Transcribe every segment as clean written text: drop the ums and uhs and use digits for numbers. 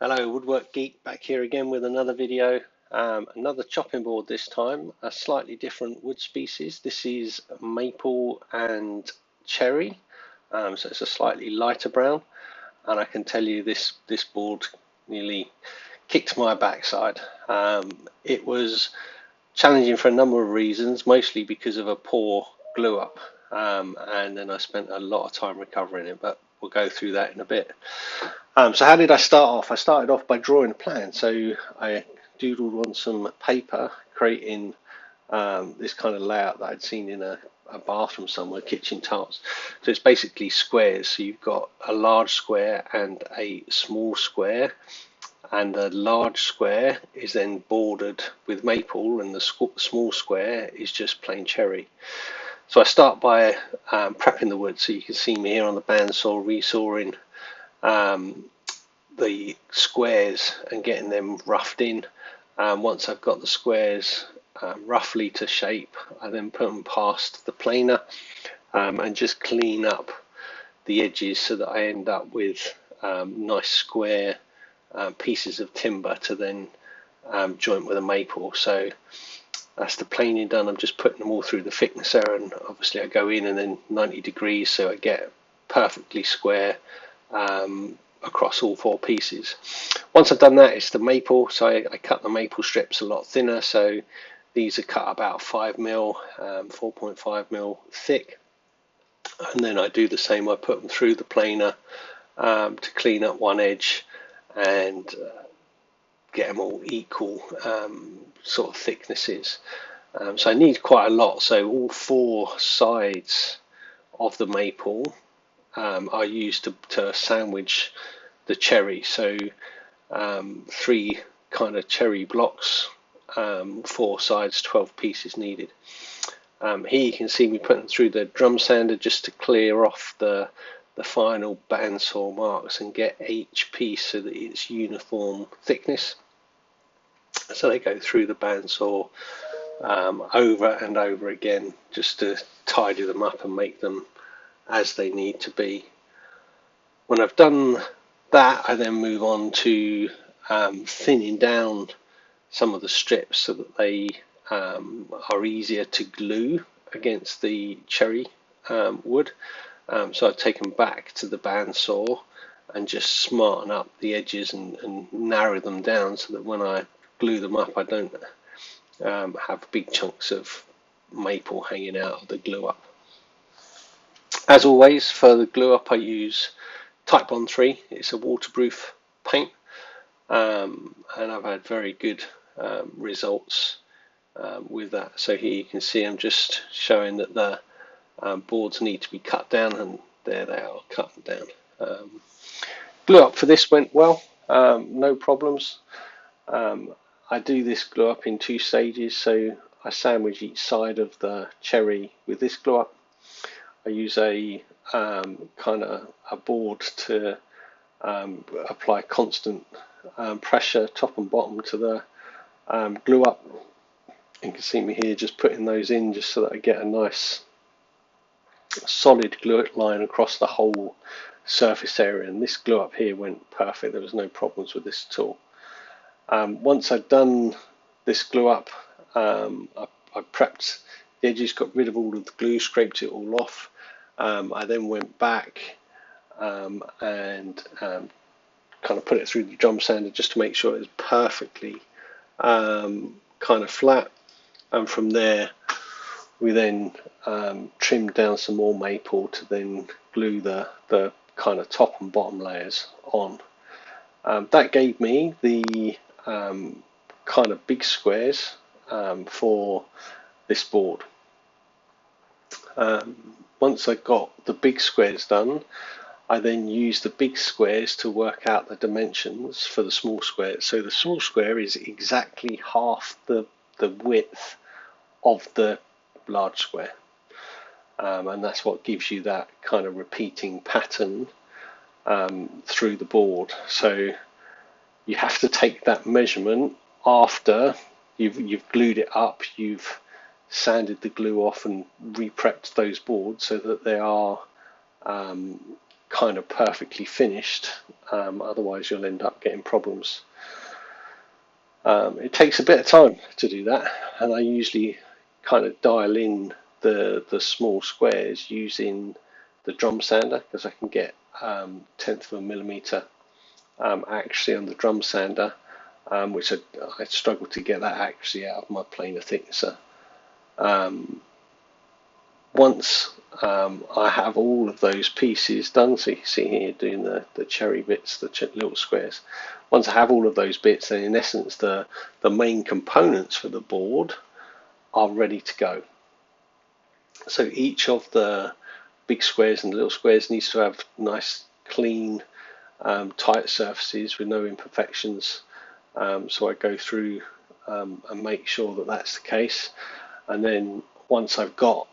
Hello, WoodWorkGeek, back here again with another video. Another chopping board this time, a slightly different wood species. This is maple and cherry, so it's a slightly lighter brown. And I can tell you this board nearly kicked my backside. It was challenging for a number of reasons, mostly because of a poor glue up, and then I spent a lot of time recovering it, but we'll go through that in a bit. So how did I start off? I started off by drawing a plan. So I doodled on some paper, creating this kind of layout that I'd seen in a bathroom somewhere, kitchen tiles. So it's basically squares. So you've got a large square and a small square, and the large square is then bordered with maple, and the small square is just plain cherry. So I start by prepping the wood. So you can see me here on the bandsaw resawing the squares and getting them roughed in. Once I've got the squares roughly to shape, I then put them past the planer and just clean up the edges so that I end up with nice square pieces of timber to then joint with a maple. So that's the planing done. I'm just putting them all through the thicknesser, and obviously I go in and then 90 degrees so I get perfectly square across all four pieces. Once I've done that, it's the maple. So I cut the maple strips a lot thinner. So these are cut about 5mm, 4.5mm thick. And then I do the same. I put them through the planer to clean up one edge and get them all equal sort of thicknesses. So I need quite a lot. So all four sides of the maple are used to sandwich the cherry. So 3 kind of cherry blocks, 4 sides, 12 pieces needed. Here you can see me putting through the drum sander just to clear off the final bandsaw marks and get each piece so that it's uniform thickness. So they go through the bandsaw over and over again just to tidy them up and make them as they need to be. When I've done that, I then move on to thinning down some of the strips so that they are easier to glue against the cherry wood. So I take them back to the bandsaw and just smarten up the edges and narrow them down so that when I glue them up, I don't have big chunks of maple hanging out of the glue up. As always, for the glue up, I use Type 1-3. It's a waterproof paint, and I've had very good results with that. So here you can see I'm just showing that the boards need to be cut down, and there they are, cut down. Glue up for this went well, no problems. I do this glue up in 2 stages, so I sandwich each side of the cherry with this glue up. I use a kind of a board to apply constant pressure top and bottom to the glue up. You can see me here just putting those in just so that I get a nice solid glue line across the whole surface area, and this glue up here went perfect. There was no problems with this at all. Once I'd done this glue up, I prepped the edges, got rid of all of the glue, scraped it all off. I then went back and kind of put it through the drum sander just to make sure it was perfectly kind of flat. And from there, we then trimmed down some more maple to then glue the kind of top and bottom layers on. That gave me the kind of big squares for this board. Once I got the big squares done, I then used the big squares to work out the dimensions for the small squares. So the small square is exactly half the width of the large square, and that's what gives you that kind of repeating pattern through the board. So you have to take that measurement after you've glued it up, you've sanded the glue off and re-prepped those boards so that they are kind of perfectly finished, otherwise you'll end up getting problems. It takes a bit of time to do that, and I usually kind of dial in the small squares using the drum sander, because I can get 1/10 of a millimeter accuracy on the drum sander, which I struggle to get that accuracy out of my planer thicknesser. Once I have all of those pieces done, so you can see here doing the cherry bits, the little squares. Once I have all of those bits, then in essence the main components for the board are ready to go. So each of the big squares and the little squares needs to have nice, clean, tight surfaces with no imperfections. So I go through and make sure that that's the case. And then once I've got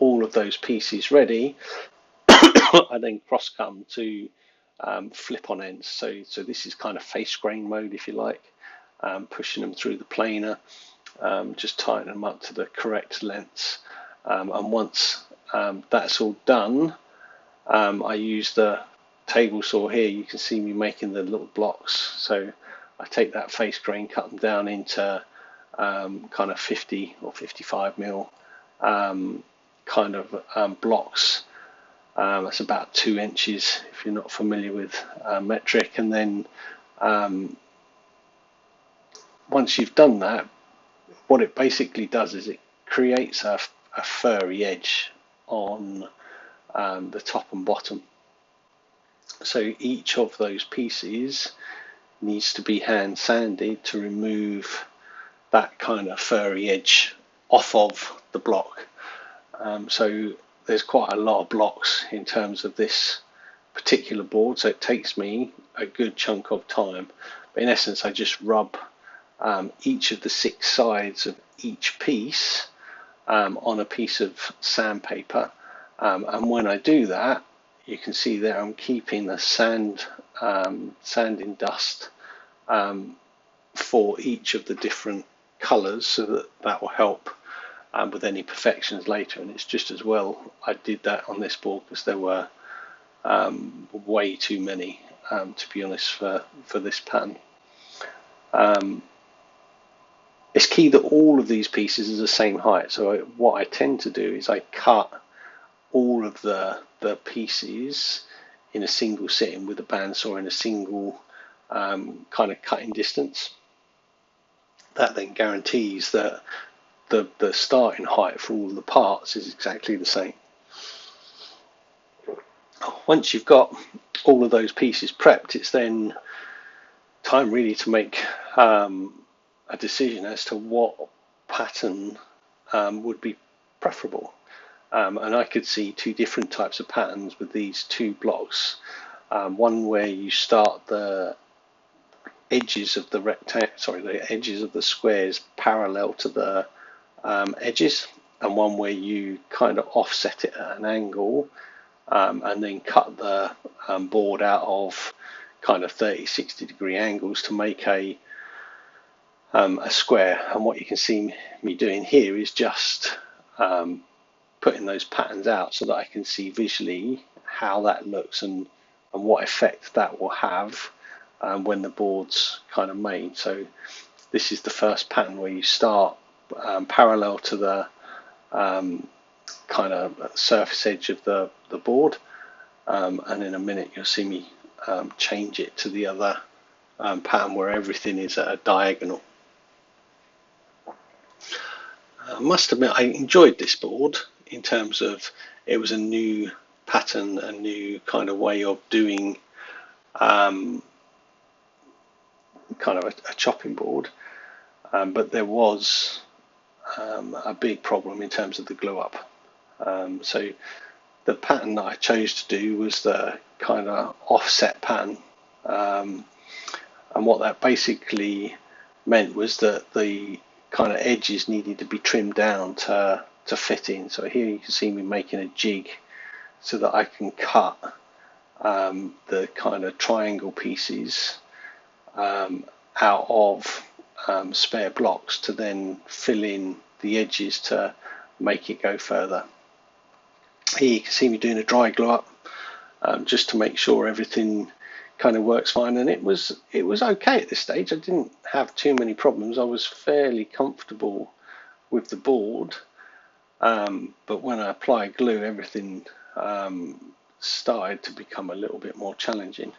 all of those pieces ready, I then cross come to flip on ends. So this is kind of face grain mode, if you like, pushing them through the planer, just tightening them up to the correct lengths. And once that's all done, I use the table saw here. You can see me making the little blocks. So I take that face grain, cut them down into kind of 50 or 55 mil kind of blocks. That's about 2 inches if you're not familiar with metric. And then once you've done that, what it basically does is it creates a furry edge on the top and bottom. So each of those pieces needs to be hand sanded to remove that kind of furry edge off of the block. So there's quite a lot of blocks in terms of this particular board, so it takes me a good chunk of time. But in essence, I just rub each of the 6 sides of each piece on a piece of sandpaper, and when I do that, you can see there I'm keeping the sanding dust for each of the different colours, so that will help with any imperfections later. And it's just as well I did that on this board, because there were way too many, to be honest, for this pattern. It's key that all of these pieces are the same height. So what I tend to do is I cut all of the pieces in a single sitting with a bandsaw in a single kind of cutting distance. That then guarantees that the starting height for all the parts is exactly the same. Once you've got all of those pieces prepped, it's then time really to make a decision as to what pattern would be preferable. And I could see 2 different types of patterns with these 2 blocks. One where you start the edges of the edges of the squares parallel to the edges, and one where you kind of offset it at an angle, and then cut the board out of kind of 30-60 degree angles to make a square. And what you can see me doing here is just putting those patterns out so that I can see visually how that looks and what effect that will have when the board's kind of made. So this is the first pattern where you start parallel to the kind of surface edge of the board, and in a minute you'll see me change it to the other pattern where everything is at a diagonal. I must admit I enjoyed this board in terms of it was a new pattern, a new kind of way of doing kind of a chopping board, but there was a big problem in terms of the glue up. So the pattern that I chose to do was the kind of offset pattern, and what that basically meant was that the kind of edges needed to be trimmed down to fit in. So here you can see me making a jig so that I can cut the kind of triangle pieces out of spare blocks to then fill in the edges to make it go further. Here you can see me doing a dry glue up. just to make sure everything kind of works fine. And it was okay at this stage. I didn't have too many problems. I was fairly comfortable with the board, but when I applied glue, everything started to become a little bit more challenging.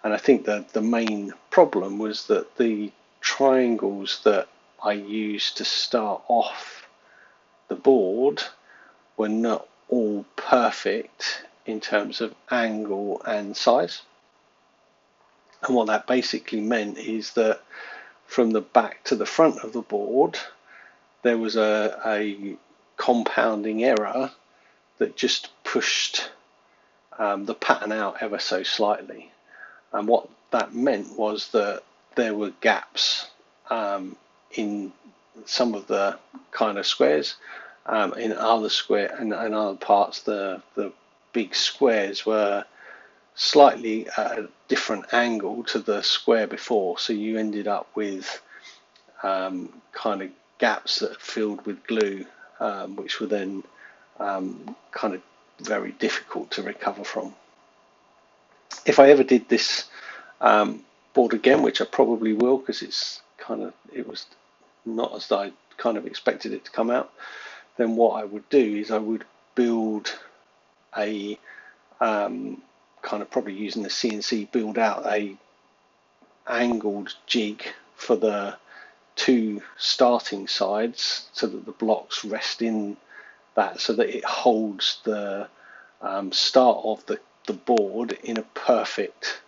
And I think that the main problem was that the triangles that I used to start off the board were not all perfect in terms of angle and size. And what that basically meant is that from the back to the front of the board, there was a compounding error that just pushed the pattern out ever so slightly. And what that meant was that there were gaps in some of the kind of squares. In other other parts, the big squares were slightly at a different angle to the square before, so you ended up with kind of gaps that filled with glue, which were then kind of very difficult to recover from. If I ever did this board again, which I probably will, because it was not as I kind of expected it to come out, then what I would do is I would build a kind of, probably using the CNC, build out a angled jig for the two starting sides so that the blocks rest in that, so that it holds the start of the board in a perfect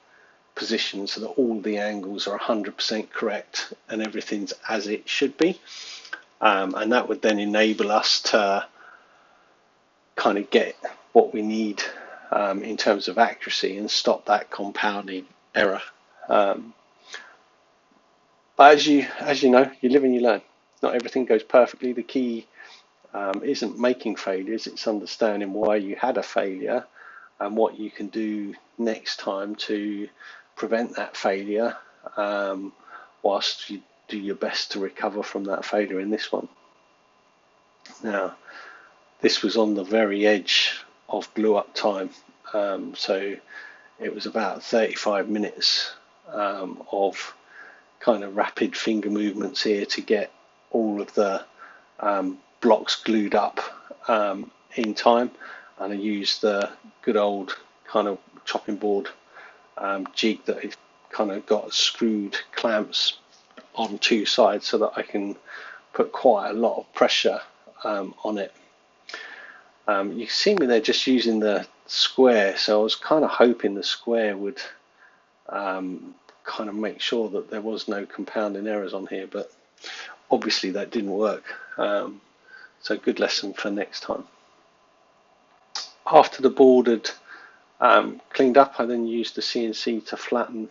position, so that all the angles are 100% correct and everything's as it should be. And that would then enable us to kind of get what we need in terms of accuracy and stop that compounding error. But as you know, you live and you learn. Not everything goes perfectly. The key isn't making failures, it's understanding why you had a failure and what you can do next time to prevent that failure, whilst you do your best to recover from that failure in this one. Now, this was on the very edge of glue up time, so it was about 35 minutes of kind of rapid finger movements here to get all of the blocks glued up in time. And I used the good old kind of chopping board jig that I've kind of got screwed clamps on two sides so that I can put quite a lot of pressure on it. You can see me there just using the square, so I was kind of hoping the square would kind of make sure that there was no compounding errors on here, but obviously that didn't work. So good lesson for next time. After the board had cleaned up, I then used the CNC to flatten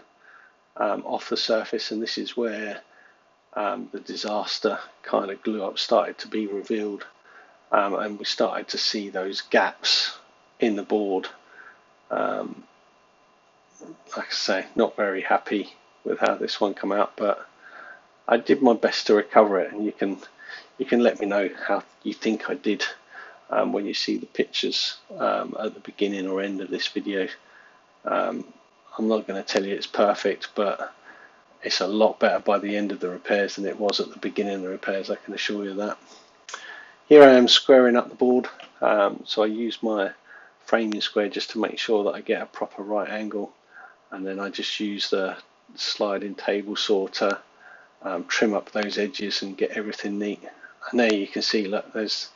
off the surface, and this is where the disaster kind of glue up started to be revealed, and we started to see those gaps in the board. Like I say, not very happy with how this one came out, but I did my best to recover it, and you can let me know how you think I did when you see the pictures at the beginning or end of this video. I'm not going to tell you it's perfect, but it's a lot better by the end of the repairs than it was at the beginning of the repairs, I can assure you that. Here I am squaring up the board, so I use my framing square just to make sure that I get a proper right angle, and then I just use the sliding table saw to trim up those edges and get everything neat. And there you can see, look, there's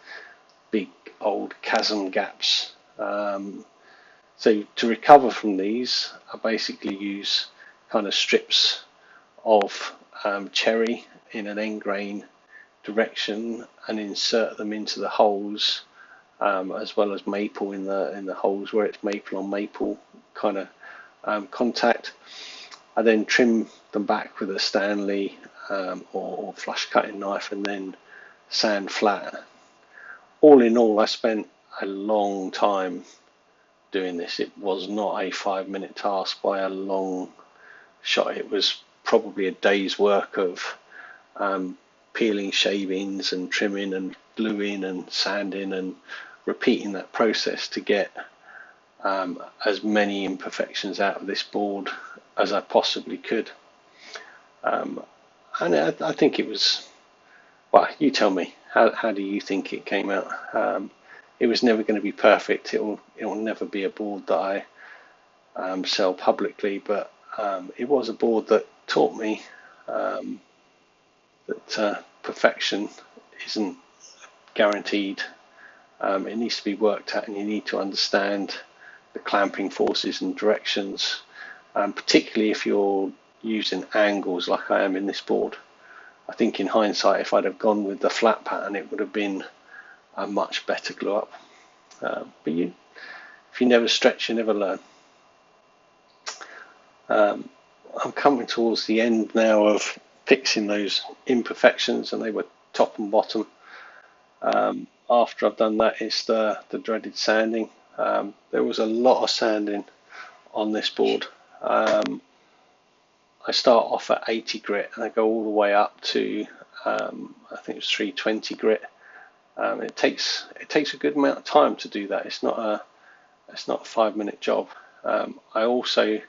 big old chasm gaps. So to recover from these, I basically use kind of strips of cherry in an end grain direction and insert them into the holes, as well as maple in the holes where it's maple on maple kind of contact. I then trim them back with a Stanley or flush cutting knife and then sand flat. All in all, I spent a long time doing this. It was not a 5-minute task by a long shot. It was probably a day's work of peeling shavings and trimming and gluing and sanding and repeating that process to get as many imperfections out of this board as I possibly could. And I think it was, well, you tell me, how do you think it came out? It was never going to be perfect. It will never be a board that I sell publicly, but it was a board that taught me that perfection isn't guaranteed. It needs to be worked at, and you need to understand the clamping forces and directions, particularly if you're using angles like I am in this board. I think in hindsight, if I'd have gone with the flat pattern, it would have been a much better glue up. But if you never stretch, you never learn. I'm coming towards the end now of fixing those imperfections, and they were top and bottom. After I've done that, it's the dreaded sanding. There was a lot of sanding on this board. I start off at 80 grit and I go all the way up to I think it's 320 grit. It takes a good amount of time to do that. It's not a 5-minute job. I also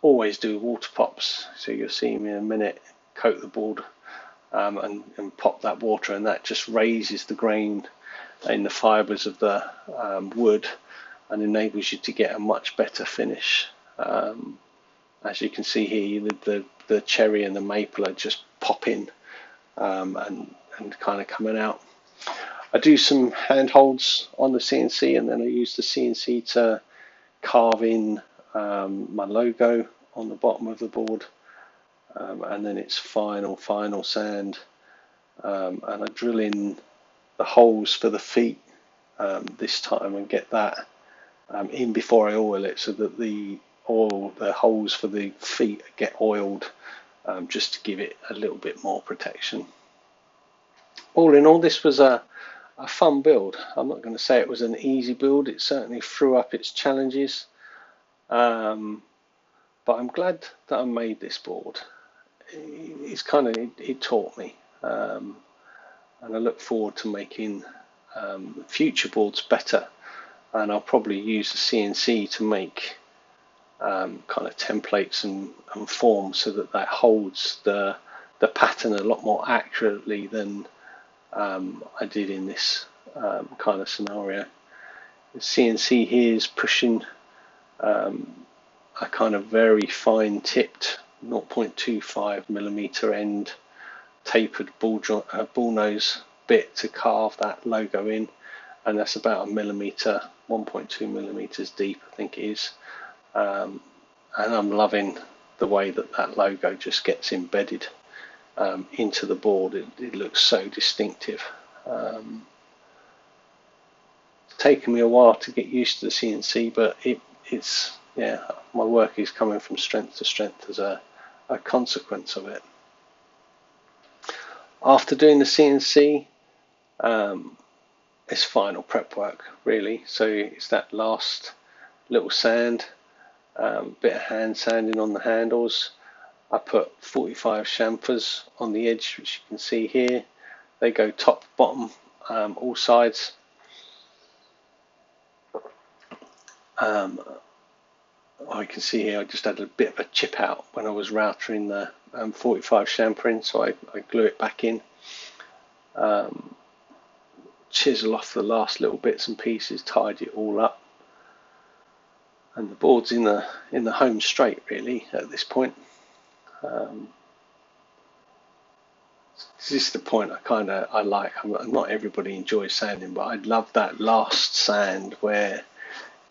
always do water pops, so you'll see me in a minute coat the board and pop that water, and that just raises the grain in the fibres of the wood and enables you to get a much better finish. As you can see here, the cherry and the maple are just popping and kind of coming out. I do some handholds on the CNC, and then I use the CNC to carve in my logo on the bottom of the board, and then it's final sand, and I drill in the holes for the feet this time and get that in before I oil it, so that the holes for the feet get oiled, just to give it a little bit more protection. All in all, this was a fun build. I'm not going to say it was an easy build. It certainly threw up its challenges, but I'm glad that I made this board. It taught me, and I look forward to making future boards better. And I'll probably use the CNC to make kind of templates and forms, so that holds the pattern a lot more accurately than I did in this kind of scenario. The CNC here is pushing a kind of very fine tipped 0.25mm end tapered bull nose bit to carve that logo in, and that's about 1.2mm deep, I think it is. And I'm loving the way that logo just gets embedded into the board. It looks so distinctive. It's taken me a while to get used to the CNC, but it's my work is coming from strength to strength as a consequence of it. After doing the CNC, it's final prep work really. So it's that last little sand, bit of hand sanding on the handles. I put 45 chamfers on the edge, which you can see here. They go top, bottom, all sides. You can see here I just had a bit of a chip out when I was routering the 45 chamfer in, so I glue it back in. Chisel off the last little bits and pieces, tidy it all up, and the board's in the home straight really at this point. This is the point I like. Not everybody enjoys sanding, but I love that last sand where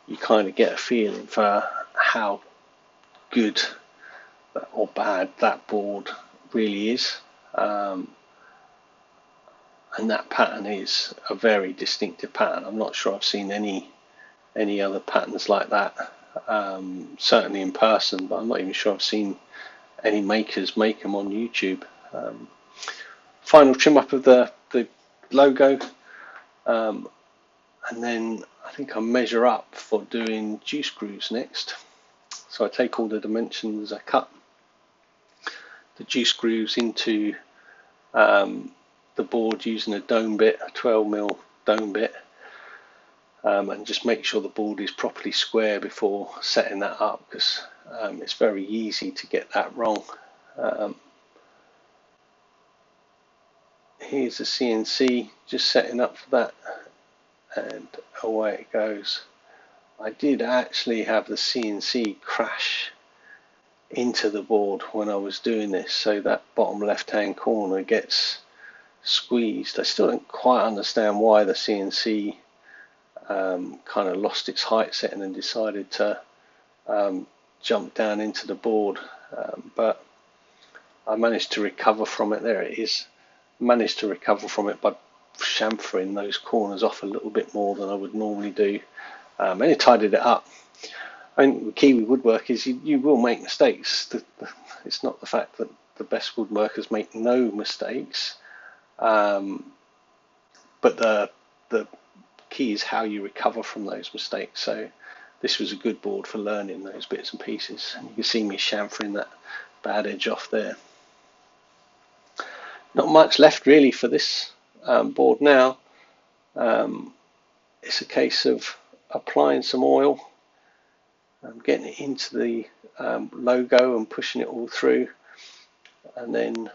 you kind of get a feeling for how good or bad that board really is. And that pattern is a very distinctive pattern. I'm not sure I've seen any other patterns like that, certainly in person, but I'm not even sure I've seen any makers make them on YouTube. Final trim up of the logo, and then I think I measure up for doing juice grooves next. So I take all the dimensions, I cut the juice grooves into the board using a dome bit, a 12mm dome bit, and just make sure the board is properly square before setting that up, because it's very easy to get that wrong. Here's the CNC just setting up for that, and away it goes. I did actually have the CNC crash into the board when I was doing this, so that bottom left hand corner gets squeezed. I still don't quite understand why the CNC kind of lost its height setting and decided to jump down into the board, but I managed to recover from it. There it is. Managed to recover from it by chamfering those corners off a little bit more than I would normally do, and it tidied it up. I think the key with woodwork is you will make mistakes. It's not the fact that the best woodworkers make no mistakes, but the key is how you recover from those mistakes. So this was a good board for learning those bits and pieces. And you can see me chamfering that bad edge off there. Not much left really for this board now. It's a case of applying some oil, getting it into the logo and pushing it all through, and then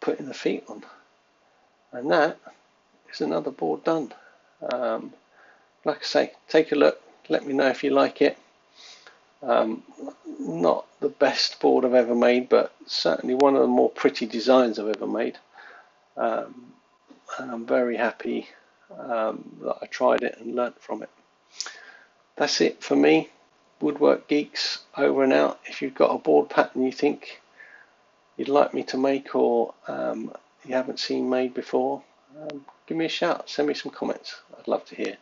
putting the feet on. And that is another board done. Like I say, take a look, let me know if you like it. Not the best board I've ever made, but certainly one of the more pretty designs I've ever made. And I'm very happy that I tried it and learnt from it. That's it for me. Woodwork Geeks over and out. If you've got a board pattern you think you'd like me to make, or you haven't seen made before, give me a shout, send me some comments. I'd love to hear.